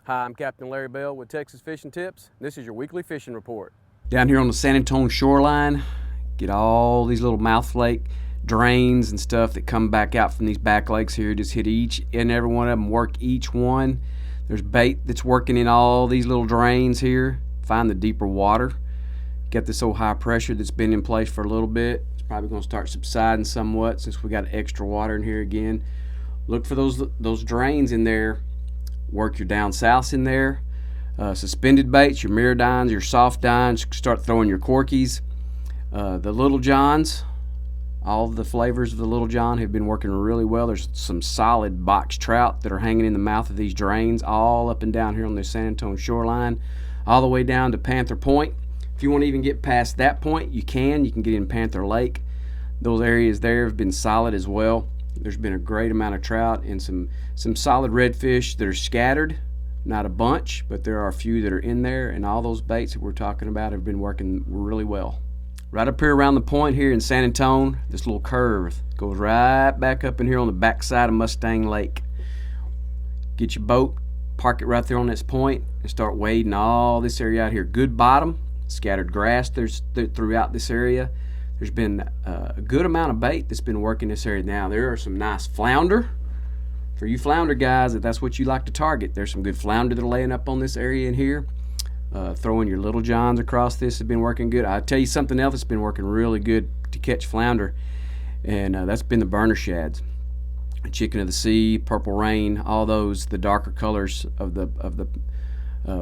Hi, I'm Captain Larry Bell with Texas Fishing Tips. This is your weekly fishing report. Down here on the San Antonio shoreline, get all these little mouth lake drains and stuff that come back out from these back lakes here. Just hit each and every one of them, work each one. There's bait that's working in all these little drains here. Find the deeper water. Got this old high pressure that's been in place for a little bit. It's probably going to start subsiding somewhat since we got extra water in here again. Look for those drains in there. Work your down souths in there, suspended baits, your mirror dines, your soft dines. Start throwing your corkies. The Little Johns, all of the flavors of the Little John have been working really well. There's some solid box trout that are hanging in the mouth of these drains all up and down here on the San Antonio shoreline, all the way down to Panther Point. If you want to even get past that point, you can get in Panther Lake. Those areas there have been solid as well. There's been a great amount of trout and some solid redfish that are scattered. Not a bunch, but there are a few that are in there, and all those baits that we're talking about have been working really well. Right up here around the point here in San Antonio, this little curve goes right back up in here on the backside of Mustang Lake. Get your boat, park it right there on this point, and start wading all this area out here. Good bottom, scattered grass throughout this area. There's been a good amount of bait that's been working this area. Now, there are some nice flounder. For you flounder guys, if that's what you like to target, there's some good flounder that are laying up on this area in here. Throwing your Little Johns across this has been working good. I'll tell you something else that's been working really good to catch flounder, and that's been the burner shads. Chicken of the Sea, Purple Rain, all those, the darker colors of the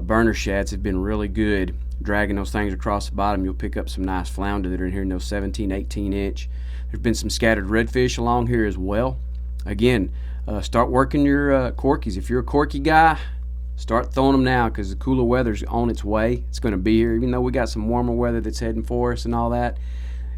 burner shads have been really good. Dragging those things across the bottom, you'll pick up some nice flounder that are in here in those 17, 18 inch. There's been some scattered redfish along here as well. Again, start working your corkies. If you're a corky guy, start throwing them now, because the cooler weather's on its way. It's going to be here. Even though we got some warmer weather that's heading for us and all that,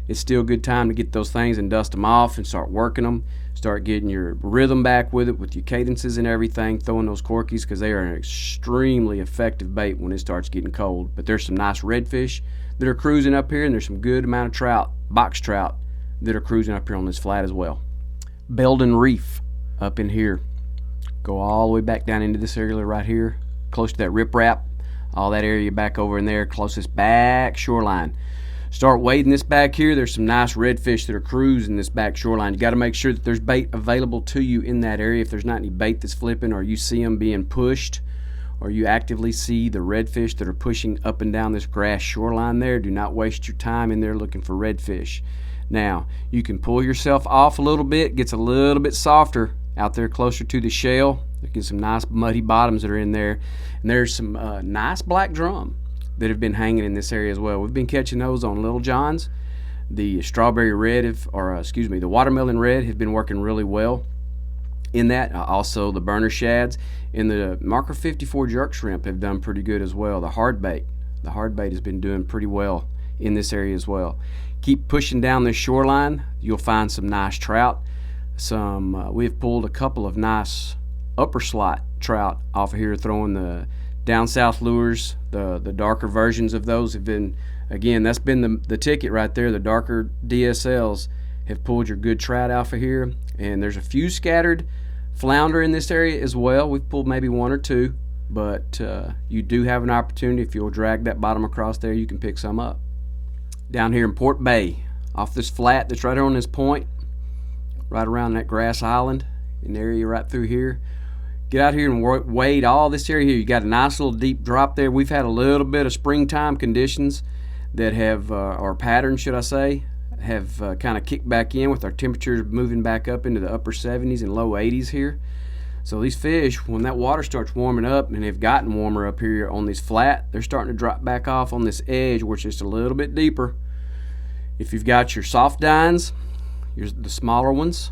it's still a good time to get those things and dust them off and start working them. Start getting your rhythm back with it, with your cadences and everything, throwing those corkies, because they are an extremely effective bait when it starts getting cold. But there's some nice redfish that are cruising up here, and there's some good amount of trout, box trout, that are cruising up here on this flat as well. Belden Reef up in here. Go all the way back down into this area right here, close to that riprap, all that area back over in there, closest back shoreline. Start wading this back here. There's some nice redfish that are cruising this back shoreline. You got to make sure that there's bait available to you in that area. If there's not any bait that's flipping, or you see them being pushed, or you actively see the redfish that are pushing up and down this grass shoreline there, do not waste your time in there looking for redfish. Now, you can pull yourself off a little bit, gets a little bit softer out there closer to the shale. There's some nice muddy bottoms that are in there, and there's some nice black drum that have been hanging in this area as well. We've been catching those on Little Johns. The strawberry red, the watermelon red have been working really well in that. Also, the burner shads and the marker 54 jerk shrimp have done pretty good as well. The hard bait has been doing pretty well in this area as well. Keep pushing down this shoreline. You'll find some nice trout. We've pulled a couple of nice upper slot trout off of here, throwing the down south lures. The darker versions of those have been, again, that's been the ticket right there. The darker DSLs have pulled your good trout off of here, and there's a few scattered flounder in this area as well. We've pulled maybe one or two, but you do have an opportunity. If you'll drag that bottom across there, you can pick some up. Down here in Port Bay, off this flat that's right here on this point, right around that grass island, an area right through here. Get out here and wade all this area here. You got a nice little deep drop there. We've had a little bit of springtime conditions that have, or patterns should I say, have kind of kicked back in, with our temperatures moving back up into the upper 70s and low 80s here. So these fish, when that water starts warming up, and they've gotten warmer up here on this flat, they're starting to drop back off on this edge, which is a little bit deeper. If you've got your soft dines, the smaller ones,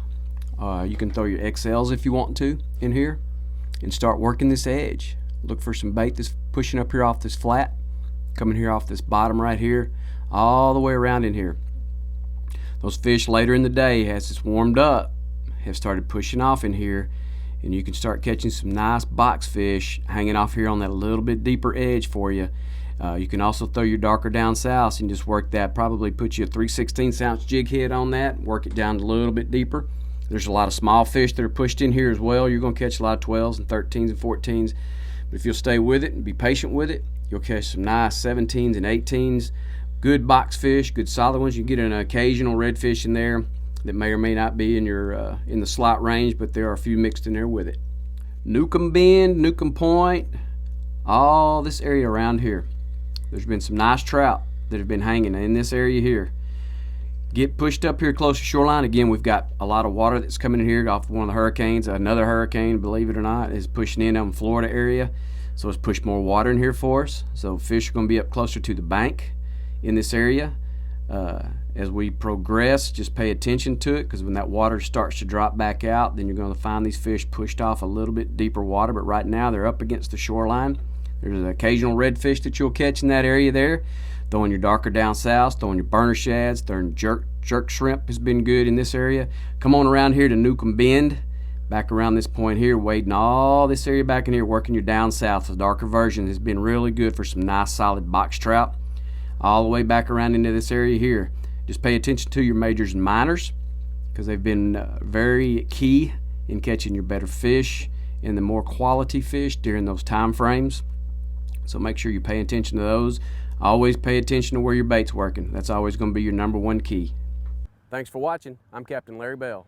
you can throw your XLs if you want to in here, and start working this edge. Look for some bait that's pushing up here off this flat, coming here off this bottom right here, all the way around in here. Those fish later in the day, as it's warmed up, have started pushing off in here, and you can start catching some nice box fish hanging off here on that little bit deeper edge for you. You can also throw your darker down south and just work that. Probably put you a 3/16 ounce jig head on that, work it down a little bit deeper. There's a lot of small fish that are pushed in here as well. You're going to catch a lot of 12s and 13s and 14s. But if you'll stay with it and be patient with it, you'll catch some nice 17s and 18s, good box fish, good solid ones. You get an occasional redfish in there that may or may not be in your in the slot range, but there are a few mixed in there with it. Newcomb Bend, Newcomb Point, all this area around here, there's been some nice trout that have been hanging in this area here. Get pushed up here close to shoreline. Again, we've got a lot of water that's coming in here off one of the hurricanes. Another hurricane, believe it or not, is pushing in on the Florida area, so it's pushed more water in here for us. So fish are going to be up closer to the bank in this area. As we progress, just pay attention to it, because when that water starts to drop back out, then you're going to find these fish pushed off a little bit deeper water. But right now they're up against the shoreline. There's an occasional redfish that you'll catch in that area there. Throwing your darker down south, throwing your burner shads, throwing jerk shrimp has been good in this area. Come on around here to Newcomb Bend, back around this point here, wading all this area back in here, working your down south. The darker version has been really good for some nice solid box trout. All the way back around into this area here. Just pay attention to your majors and minors, because they've been very key in catching your better fish and the more quality fish during those time frames. So make sure you pay attention to those. Always pay attention to where your bait's working. That's always going to be your #1 key. Thanks for watching. I'm Captain Larry Bell.